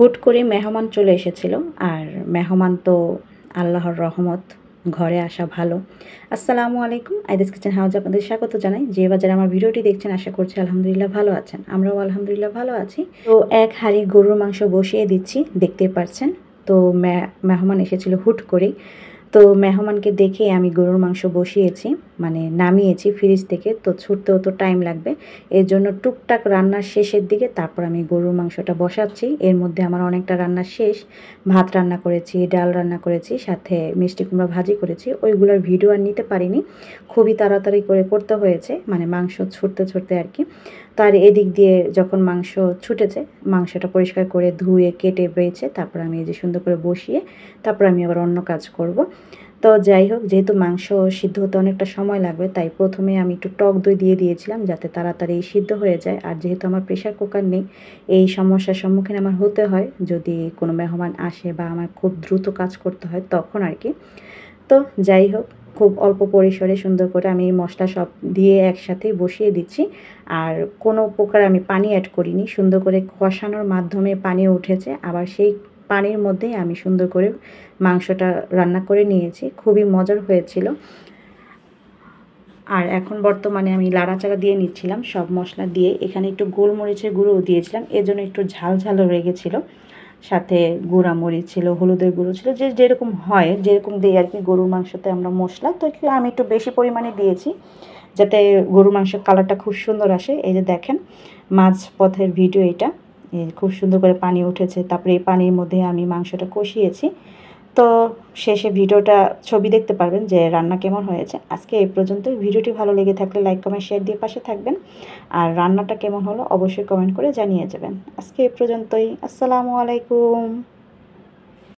হুট করে মেহমান চলে এসেছিল। আর মেহমান তো আল্লাহর রহমত, ঘরে আসা ভালো। আসসালামু আলাইকুম, আইদিস কিচেন হাউজে আপনাদের স্বাগত জানাই। যে বাজারে আমার ভিডিওটি দেখছেন আশা করছি আলহামদুলিল্লাহ ভালো আছেন। আমরাও আলহামদুলিল্লাহ ভালো আছি। তো এক হাঁড়ি গরুর মাংস বসিয়ে দিচ্ছি, দেখতেই পারছেন। তো মেহমান এসেছিল হুট করেই। তো মেহমানকে দেখে আমি গরুর মাংস বসিয়েছি, মানে নামিয়েছি ফ্রিজ থেকে। তো ছুটতেও তো টাইম লাগবে, এর জন্য টুকটাক রান্নার শেষের দিকে তারপর আমি গরুর মাংসটা বসাচ্ছি। এর মধ্যে আমার অনেকটা রান্না শেষ। ভাত রান্না করেছি, ডাল রান্না করেছি, সাথে মিষ্টি কুমড়া ভাজি করেছি। ওইগুলোর ভিডিও আর নিতে পারিনি, খুবই তাড়াতাড়ি করে করতে হয়েছে, মানে মাংস ছুটতে ছুটতে আর কি। তার এদিক দিয়ে যখন মাংস ছুটেছে, মাংসটা পরিষ্কার করে ধুয়ে কেটে বেছে তারপর আমি এই যে সুন্দর করে বসিয়ে তারপর আমি আবার অন্য কাজ করব। তো যাই হোক, যেহেতু মাংস সিদ্ধ হতে অনেকটা সময় লাগবে, তাই প্রথমে আমি একটু টক দই দিয়ে দিয়েছিলাম যাতে তাড়াতাড়ি সিদ্ধ হয়ে যায়। আর যেহেতু আমার প্রেশার কুকার নেই, এই সমস্যার সম্মুখীন আমার হতে হয় যদি কোনো মেহমান আসে বা আমার খুব দ্রুত কাজ করতে হয় তখন আর কি। তো যাই হোক, খুব অল্প পরিসরে সুন্দর করে আমি মশলা সব দিয়ে একসাথেই বসিয়ে দিচ্ছি। আর কোনো প্রকার আমি পানি অ্যাড করিনি, সুন্দর করে কষানোর মাধ্যমে পানি উঠেছে। আবার সেই পানির মধ্যেই আমি সুন্দর করে মাংসটা রান্না করে নিয়েছি, খুবই মজার হয়েছিল। আর এখন বর্তমানে আমি লাড়াচাড়া দিয়ে নিচ্ছিলাম সব মশলা দিয়ে। এখানে একটু গোলমরিচের গুঁড়োও দিয়েছিলাম, এজন্য একটু ঝাল ঝালও লেগেছিলো। সাথে গুঁড়া মরিচ ছিল, হলুদের গুঁড়ো ছিল, যে যেরকম হয় যেরকম দিই আর কি গরুর মাংসতে আমরা মশলা। তো আমি একটু বেশি পরিমাণে দিয়েছি যাতে গরুর মাংসের কালারটা খুব সুন্দর আসে। এই যে দেখেন মাঝ পথের ভিডিও এটা, খুব সুন্দর করে পানি উঠেছে। তারপরে এই পানির মধ্যে আমি মাংসটা কষিয়েছি। তো শেষে ভিডিওটা ছবি দেখতে পারবেন যে রান্না কেমন হয়েছে। আজকে এই পর্যন্তই। ভিডিওটি ভালো লেগে থাকলে লাইক কমেন্ট শেয়ার দিয়ে পাশে থাকবেন। আর রান্নাটা কেমন হলো অবশ্যই কমেন্ট করে জানিয়ে যাবেন। আজকে এই পর্যন্তই। আসসালামু আলাইকুম।